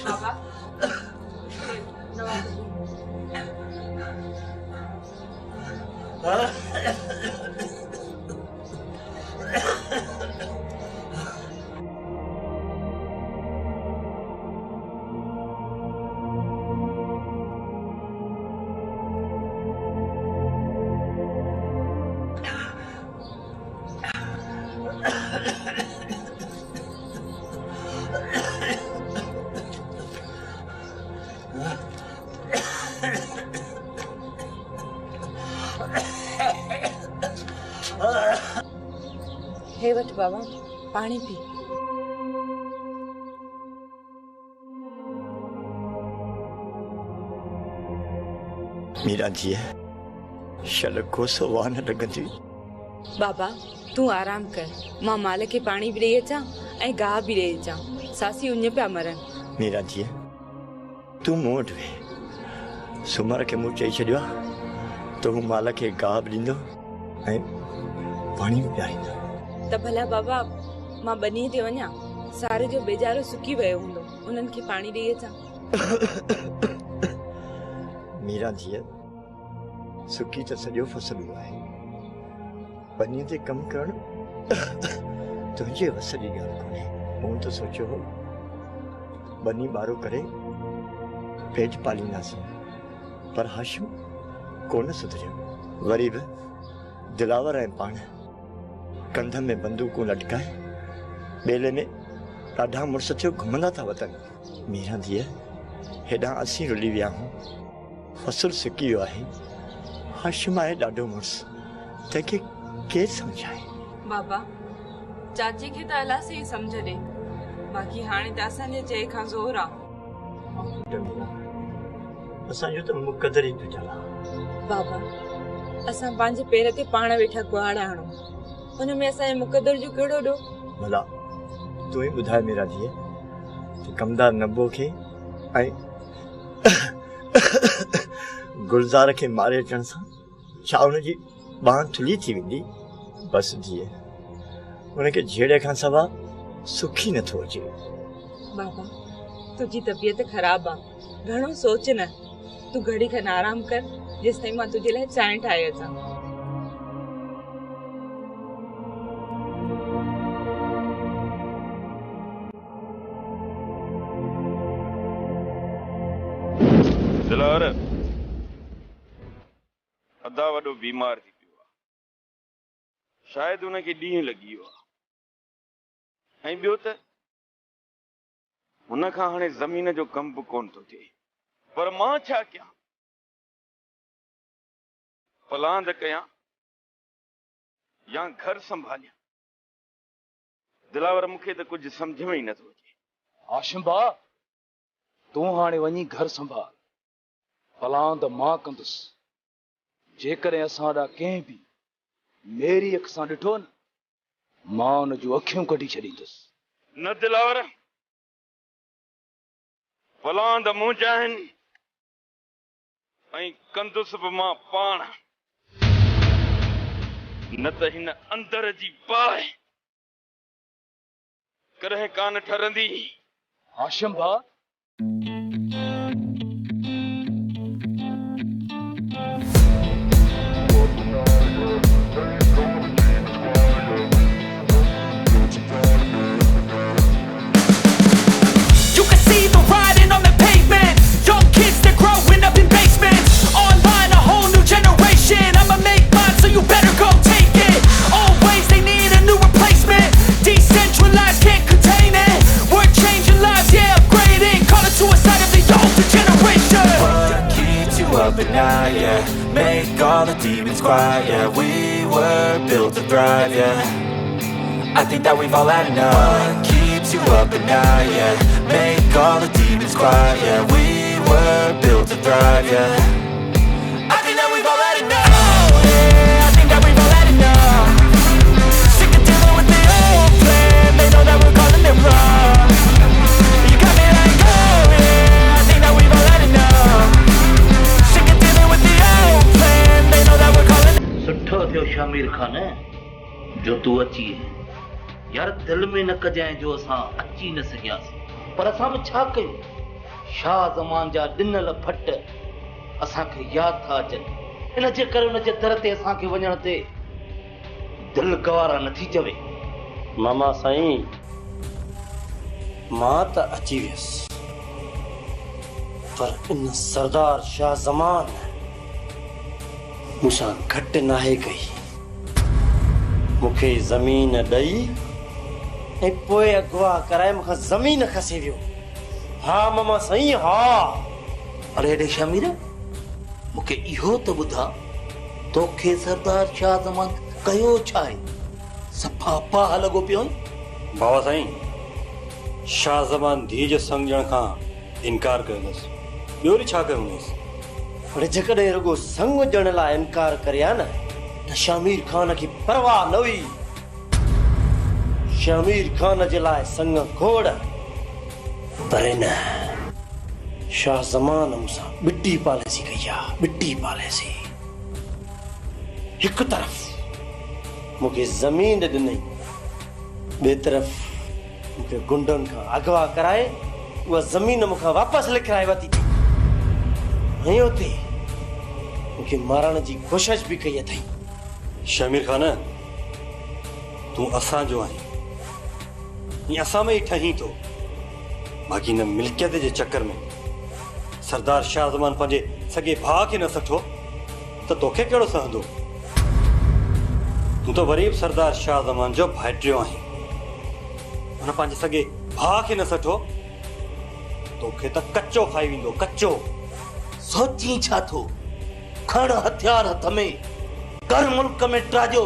बाबा हे वठ बाबा पानी पी। मीरा जी शल कोसो वान लगंदी। बाबा तू आराम कर, मां माल के पानी भी ॾेई अचां ऐं गाह भी ॾेई अचां। सासी उञ पिया मरन। मीरा जी तू मूं वटि वे, सुमर के मूं चई छॾियो तो हूं माल के गाह बि ॾींदो ऐं पानी भी पियारींदो। त भला बाबा मां बनी ते वञा, सारे जो बेजारो सुकी वियो हूंदो, उन्हनि खे पानी ॾेई अचां। मीरा जी सुकी त सॼो फसल आहे, बनी ते कम करण तुंहिंजे वस जी ॻाल्हि कोन्हे। मूं त सोचियो हो बनी ॿारो करे पेट पालींदासीं, पर हाशिम कोन सुधरियो। वरी बि दिलावर ऐं पाण कंध में बंदूकूं लटकाए ॿेले में ॾाढा मुड़ुस थियो घुमंदा था वतन। मीरा धीअ हेॾां असीं रुली विया आहियूं, फसल सुकी वियो आहे, हाशिम आहे ॾाढो मुड़ुस, तंहिंखे केरु सम्झाए। बाबा चाची खे त अलाह से सम्झ ॾे, बाक़ी हाणे त असांजे चए खां ज़ोर आहे। असांजो त मुक़दर ई जुजल आहे। बाबा असां पंहिंजे पेर ते पाण वेठा कुहाड़ा हणूं, उन में असांजे मुक़दर जो कहिड़ो ॾो। भला तूं ई ॿुधाए मीरा धीअ, कमदार नबो खे ऐं गुलज़ार खे मारे अचण सां छा उनजी बांह थुली थी वेंदी? बस धीअ उनखे झेड़े खां सवा सुखी नथो अचे। बाबा तुझी तबीयत ख़राब आहे, घणो सोच न, तू घड़ी खन आराम कर, जेस ताईं मां तुझे लाइ चांहि ठाहे अचां। दिलावर अदा वॾो बीमार थी पियो आहे, शायदि उनखे ॾींहुं लॻी वियो आहे, ऐं ॿियो त हुन खां हाणे ज़मीन जो कम बि कोन थो थिए। पर मां छा कयां, पलांद कयां या घर संभालियां? दिलावर मूंखे त कुझु सम्झ में ई नथो अचे। हाशिम भाउ तूं हाणे वञी घर संभाल, पलांद मां कंदुसि। जेकॾहिं असां ॾांहुं कंहिं बि मेरी अख सां ॾिठो न, मां हुन जूं अखियूं कढी छॾींदुसि। न दिलावर, पलांद मुंहिंजा आहिनि ऐं कंदुसि बि मां पाण, न त हिन अंदर जी बाहि कॾहिं कान ठरंदी। हाशिम भाउ up at night, yeah. Make all the demons quiet, yeah. We were built to thrive, yeah. I think that we've all had enough. What keeps you up at night, yeah. Make all the demons quiet, yeah. We were built to thrive, yeah. I think that we've all had enough. Oh, yeah, I think that we've all had enough. Sick of dealing with the old plan. They know that we're calling it wrong. You got me like, oh, yeah, I think that we've all had enough. सुठो थियो शामिर खान जो तू अची यार दिल में न कजाए जो असां अची न सकियासीं पर असां बि छा कयूं शाह ज़मान जा ॾिनल फट असांखे यादि था अचनि इन जे करे उन जे दर ते असांखे वञण ते दिल गवारा नथी चवे। मामा साईं मां त अची वियुसि पर इन सरदार शाह ज़मान मूंसां घटि नाहे कई। मूंखे ज़मीन ॾेई ऐं पोइ अगवा कराए मूंखां ज़मीन खसे वियो। हा मामा साईं हा। अरे ॾे शमीर मूंखे इहो त ॿुधा तोखे सरदार शाह ज़मान कयो छा आहे सफ़ा पाह लॻो पियो। बाबा साईं शाह ज़मान धीअ जो सम्झण खां इनकार कयोसि ॿियो वरी छा कयो हुनसि। पर जेकॾहिं रुॻो संग ॾियण लाइ इनकार करिया न त शामिर खान खे परवाह न हुई। शामिर खान जे लाइ संग घोड़ पर न शाह ज़मान मूंसां ॿिटी पॉलिसी कई आहे ॿिटी पॉलिसी। हिकु तरफ़ मूंखे ज़मीन ॾिनई ॿिए तरफ़ मूंखे गुंडनि खां अगवा कराए उहा ज़मीन मूंखां वापसि लिखाए वरिती ऐं उते मूंखे मारण जी कोशिश बि कई अथई। शामिर खान तूं असांजो आहीं हीअं असां में ई ठहीं थो बाक़ी न मिल्कियत जे चक्कर में सरदार शाह ज़मान पंहिंजे सॻे भाउ खे न सठो त तोखे कहिड़ो सहंदो। तूं त वरी बि सरदार शाह ज़मान जो भाइटियो आहीं हुन पंहिंजे सॻे भाउ खे न सठो तोखे त कचो खाई वेंदो कचो। सोची छा थो खण हथियार हथ में कर मुल्क में ट्राजो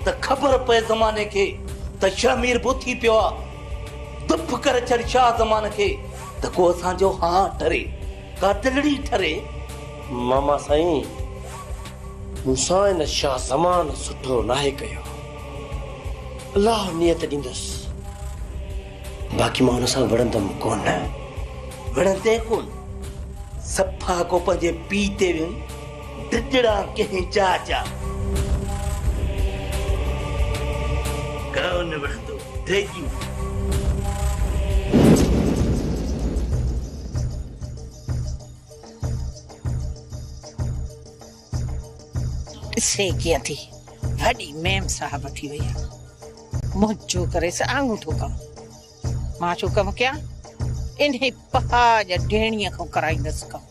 त ख़बर पए ज़माने खे त शमीर बुथी पियो आहे दुप करे छॾ शाह ज़मान खे त को असांजो हा ठरे का दिलड़ी ठरे। मामा साईं मूंसां इन शाह ज़मान सुठो नाहे कयो अलाह नियत ॾींदुसि बाक़ी मां हुन सां विढ़ंदमि कोन। विढ़ंदे कोन सफ़ा को पंहिंजे पीउ ते टिटड़ा कंहिं चाचा कौन विढ़ंदो देजियूं। ॾिसे कीअं थी वॾी मेम साहब थी वई आहे मुंहिंजो करे आंगूठो कमु मां छो कमु कयां इन पहाज ढेणीअ खां कराईंदसि कमु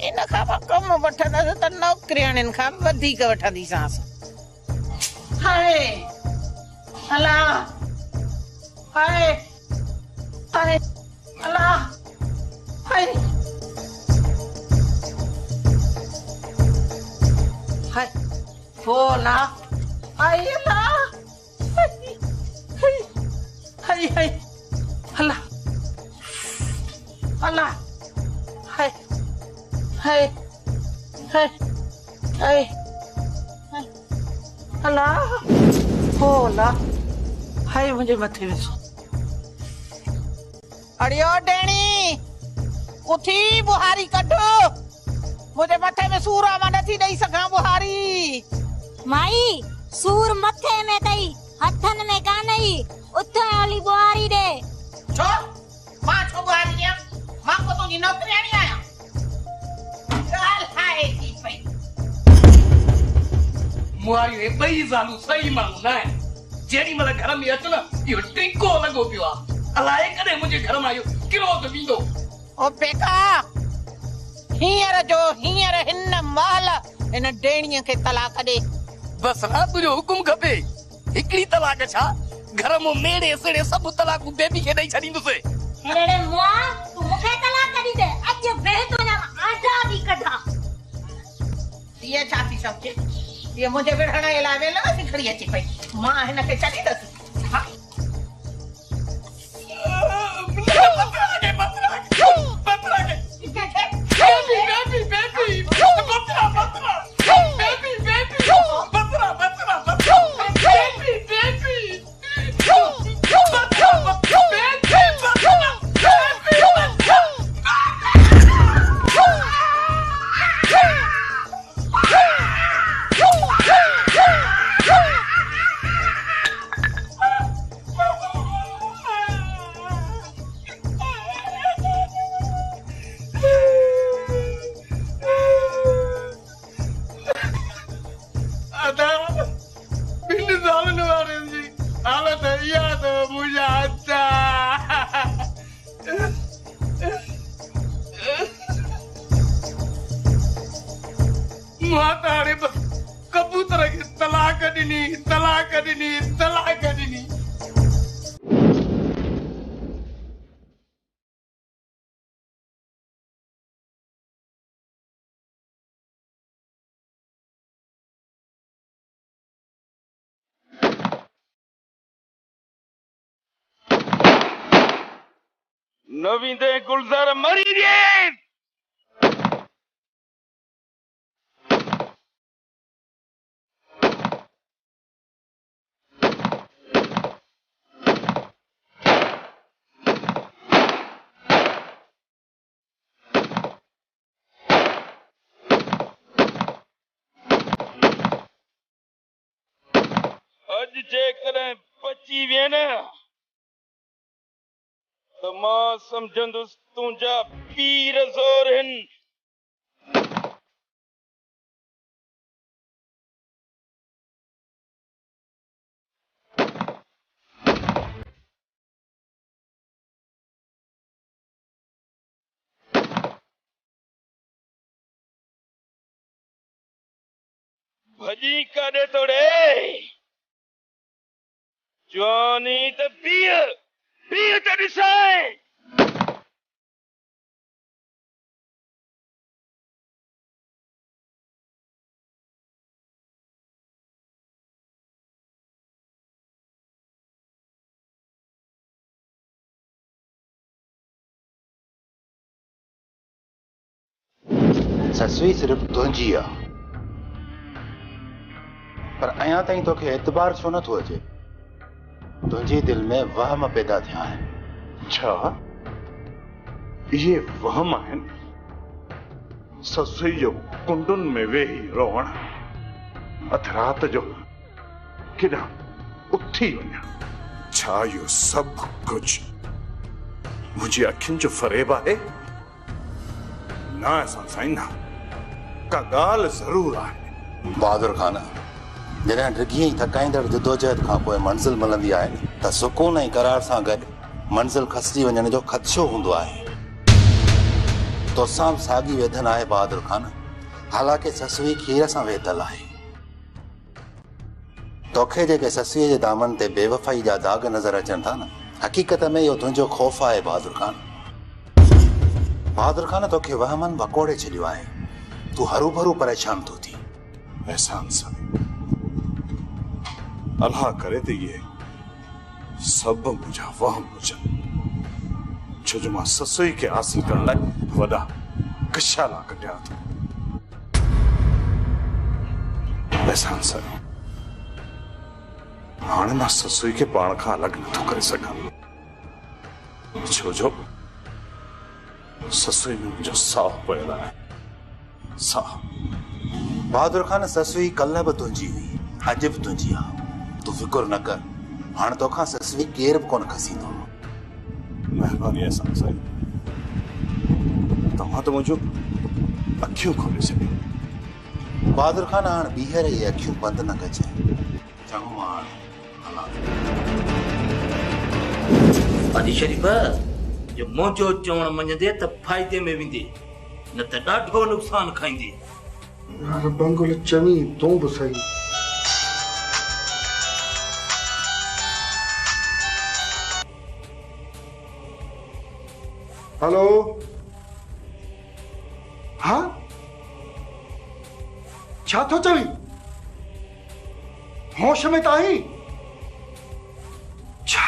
इन खां मां कमु वठंदसि त नौकरियाणियुनि खां वधीक वठंदीसांसि। हाय अला हाय हाय अला हाय हाय बोला हाय अला हाय हाय हाय अला Allah, hai, hai, hai, hai, hai, Allah, Allah, hai मुझे मथे में सो। अड़ियो डेणी, उठी बुहारी कढो, मुझे मथे में सूर आवा नथी ॾेई सघां बुहारी। माई सूर मथे में तई हथन में कानई उथे वाली बुहारी दे। छो मां छो बुहारी ॾियां मां को तुंहिंजी नौकरियाणी आहियां ॻाल्हि हाए थी पई। मुआरियूं हे ॿई ज़ालूं सही माण्हू न आहिनि जेॾी महिल घर में अच न इहो टिको लॻो पियो आहे अलाए कॾहिं मुंहिंजे घर मां इहो किरोध वेंदो। ओ बेका हींअर जो हींअर हिन महिल हिन डेणीअ खे तलाक ॾे। बस हा तुंहिंजो हुकुम खपे हिकिड़ी तलाक छा घर में मेड़े सेड़े सभु तलाकूं बेबी खे ॾेई छॾींदुसि। हेड़े मुआ तू मुखे तलाक दी दे अज भें तो ना आटा भी कढा। ये छा थी समझे ये मुझे विढ़ण जे लाइ वेल न खड़ी अची पई मां हिन खे छॾींदसि। हा ॾिनी तलाक ॾिनी तलाक ॾिनी। नवींदे गुलज़ार मरी गए। अज जेकॾहिं बची वे न तो मां समझंदुसि तुंहिंजा पीर ज़ोर आहिनि। भॼी काॾे तोड़े जवानी त बीह त ॾिसाए। ससुई सिर्फ तुंहिंजी आहे, पर अञा ताईं तोखे एतबार छो नथो अचे? तुंहिंजे दिल में वहम पैदा थिया आहिनि। छा ये वहम आहिनि? ससुई जो कुंडुनि में वेही रोअण, अध रात जो केॾां उथी वञा, छा इहो सभु कुझु मुंहिंजी अखियुनि जो फरेब आहे? न असां साईं न, का ॻाल्हि ज़रूर आहे। बहादुर खान, जॾहिं डिघी ऐं थकाईंदड़ जदोजहद खां पोइ मंज़िल मिलंदी आहे त सुकून ऐं करार सां गॾु मंज़िल खसिजी वञण जो ख़दशो हूंदो आहे। तोसां साॻी वेधन आहे बहादुर खान, हालांकि ससुई खीर सां वेतल आहे। तोखे जेके ससुईअ जे दामन ते बेवफ़ाई जा दाग नज़र अचनि था न, हक़ीक़त में इहो तुंहिंजो ख़ौफ़ आहे बहादुर खान। बहादुर खान, तोखे वहमन वकोड़े छॾियो आहे। तूं हरू भरू परेशान थो थी। एहसान सां अल्लाह करे त इहे सभु मुंहिंजा वहम हुजनि, छो जो मां ससुई खे हासिल करण लाइ वॾा कशाला कढिया थो। एहसान सां हाणे मां ससुई खे पाण खां अलॻि नथो करे सघां, छो जो ससुई में मुंहिंजो साह पियल आहे। साह। बहादुर खान, ससुई कल्ह बि तुंहिंजी हुई, अॼु बि तुंहिंजी आहे। तूं फिकुर न कर, हाणे तोखां ससुई केर बि कोन खसींदो। महिरबानी असां साईं, तव्हां त मुंहिंजो अखियूं खोले छॾियो। बहादुर खान, हाणे ॿीहर इहे अखियूं बंदि न कजांइ। चङो मां हाजी शरीफ़ जो मुंहिंजो चवण मञंदे त फ़ाइदे में वेंदे, न त ॾाढो नुक़सान खाईंदे। यार बंगुल चवी तूं बि सही। हेलो, हाँ छा थो चवी? होश में त आहीं? छा?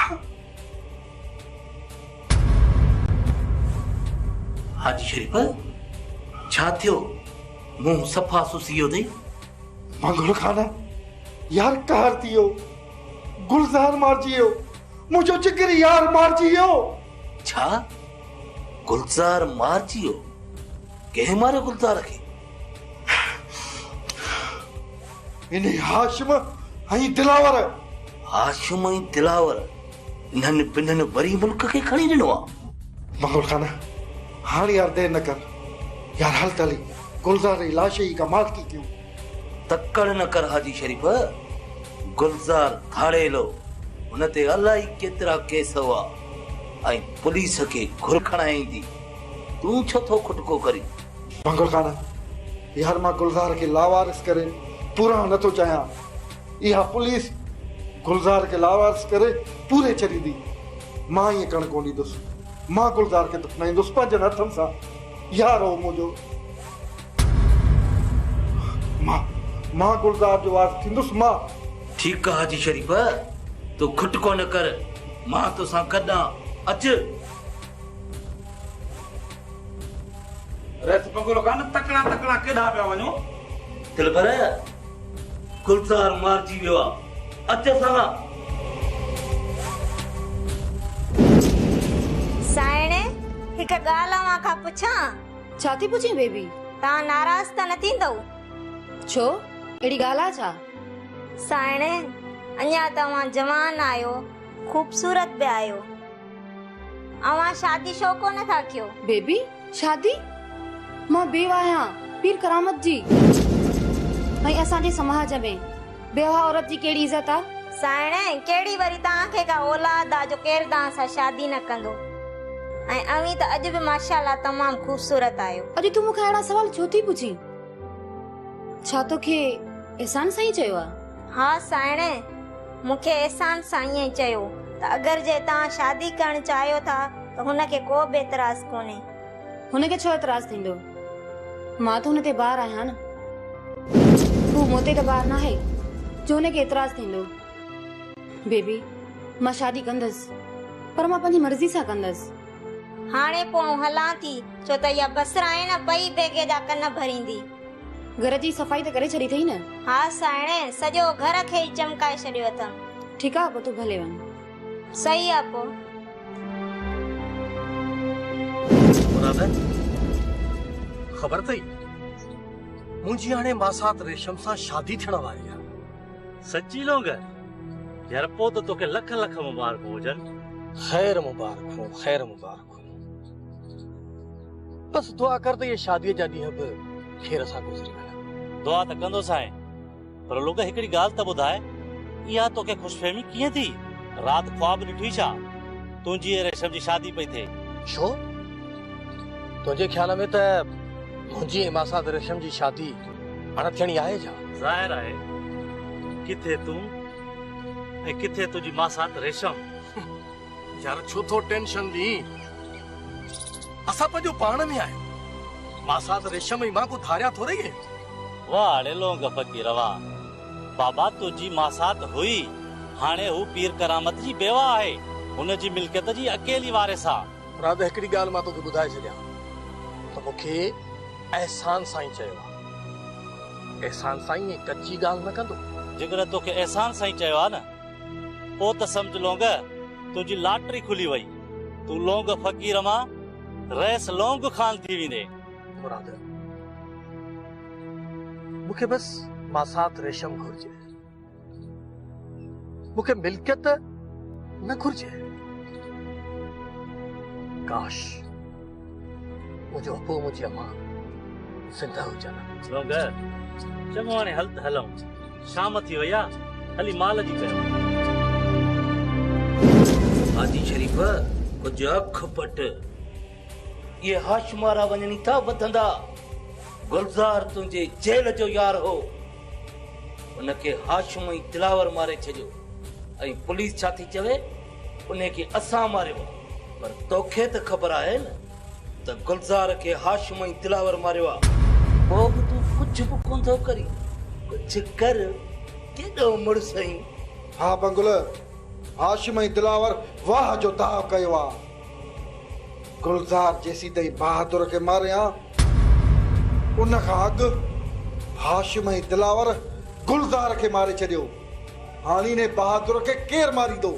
हाजी शरीफ़ छा थियो? मुंहुं सफ़ा सुसी वियो अथई। मंगल खाना यार कहर थी वियो, गुलज़ार मारिजी वियो, मुंहिंजो जिगर यार मारिजी वियो। छा? गुलज़ार मारिजी वियो? कंहिं मारियो गुलज़ार खे? इन हाशिम ऐं दिलावर। हाशिम ऐं दिलावर इन्हनि ॿिन्हिनि वरी मुल्क खे खणी ॾिनो आहे। मंगल खाना हाणे यार देर न कर यार, हल तली गुलज़ार जी लाश जी कमाल की क्यों? तकड़ न कर हाजी शरीफ़, गुलज़ार थाड़ेलो, हुन ते अलाही केतिरा केस हुआ ऐं पुलिस खे घुर खणाईंदी। तूं छो थो खुटको करी? मंगल खाना यार, मां गुलज़ार खे लावारिस करे पूरा नथो चाहियां। इहा पुलिस गुलजार के लावारिस करे पूरे छॾींदी। मां ईअं करण कोन ॾींदुसि। मां गुलजार खे दफ़नाईंदुसि पंहिंजनि हथनि सां। यार हो मुंहिंजो। मां गुलजार जो वारिस थींदुसि। मां ठीकु आहे हाजी शरीफ, तूं खुट कोन कर, मां तोसां गॾां। अचु रस बंगलो कान तकड़ा तकड़ा केॾा पिया वञो। दिलबर गुलजार मारिजी वियो आहे। अच सां। साइणे हिकु ॻाल्हि मां खां पुछां। छा थी पुछी बेबी? तव्हां नाराज़ त न थींदव? छो अहिड़ी ॻाल्हि आहे छा? साइणे अञा तव्हां जवान आहियो, ख़ूबसूरत बि आहियो। अवां शादी छो कोन था कयो? बेबी शादी? मां बेवा आहियां पीर करामत जी। ऐं असांजे समाज में बेवा औरत जी कहिड़ी इज़त आहे? साइणे कहिड़ी वरी तव्हांखे का औलाद आहे जो केरु तव्हां सां शादी न कंदो। ऐं अवी त अॼु बि माशाअल्लाह तमामु ख़ूबसूरत आहियो। अॼु तूं मूंखे अहिड़ा सवाल छो थी पुछी? छा तोखे एहसान साईं चयो आहे? हा साइणे, मूंखे एहसान साईं चयो त अगरि जे तव्हां शादी करणु चाहियो था त हुनखे को बि एतराज़ कोन्हे। हुनखे छो एतराज़ थींदो? मां त हुन ते ॿार आहियां न। हू मूं ते त ॿार न आहे जो हुनखे एतराज़ थींदो। बेबी मां शादी कंदसि, पर मां पंहिंजी मर्ज़ी सां कंदसि। हाणे पोइ हलां थी छो त इहा बसर आहे न, पई बेगे जा कन भरींदी। घर जी सफ़ाई त करे छॾी अथई न? हा साइणे, सॼो घर खे ई चमकाए छॾियो अथमि। ठीकु आहे पोइ तूं भले वञ। सही आहे पोइ। ख़बर अथई मुंहिंजी हाणे मासात रेशम सां शादी थियण वारी आहे। सची लोंग यार, पोइ त तोखे लख लख मुबारक हुजनि। ख़ैर मुबारक हो, ख़ैर मुबारक हो। बस दुआ कर त ये शादीअ जा ॾींहं बि खेर सां गुज़री वञनि। दुआ त कंदो साईं, पर लोग हिकिड़ी ॻाल्हि त ॿुधाए, इहा तोखे ख़ुशफ़हमी कीअं थी? राति ख्वाब ॾिठी छा तुंहिंजी रेशम जी शादी पई थिए? छो तुंहिंजे ख्याल में त मुंहिंजी मासात रेशम जी शादी हाणे थियणी आहे छा? ज़ाहिर आहे, किथे तूं ऐं किथे तुंहिंजी मासात रेशम। यार छो थो टेंशन दी? असां पंहिंजो पाण में आहियूं। मासात रेशम ई मां को धारिया थोड़े है। वाह अड़े लोंग फकीर वाह। बाबा तुंहिंजी मासात हुई, हाणे हू पीर करामत जी बेवा आहे, हुनजी मिल्कियत जी अकेली वारिस आहे। राधा हिकिड़ी ॻाल्हि मां तोखे ॿुधाए छॾियां त मूंखे एहसान साईं चयो आहे। एहसान साईं कच्ची ॻाल्हि न कंदो। जेकर तोखे एहसान साईं चयो आहे न, पोइ त सम्झ लोंग तुंहिंजी लॉटरी खुली वई। तूं लोंग फकीर मां रैस लोंग खान थी वेंदे। मुराद मूंखे बस मासात रेशम घुर्जे, मूंखे मिल्कियत न घुर्जे। काश मुंहिंजो अबू मुंहिंजी अम्मा ज़िंदा हुजनि। लोंग चङो हाणे हल त हलूं, शाम थी वई आहे, हली माल जी कयूं। हाजी शरीफ कुछ अख पट, ये हाशमारा वञणी था वधंदा। गुलजार तुंहिंजे जेल जो यार हो, उनखे हाशम ई दिलावर मारे छॾियो। ऐं पुलिस छा थी चवे, उनखे असां मारियो। पर तोखे त ख़बर आहे न त गुलजार खे हाशम ई दिलावर मारियो आहे। पोइ बि तूं कुझु बि कोन थो करी। कुझु कर, केॾो मुड़ुस आहीं। हा बंगुल, हाशिम ऐं दिलावर वाह जो दाव कयो आहे। गुलजार जेसी ताईं बहादुर खे मारिया, उन खां अॻु हाशिम ऐं दिलावर गुलजार खे मारे छॾियो। हाणे ने बहादुर खे केरु मारींदो?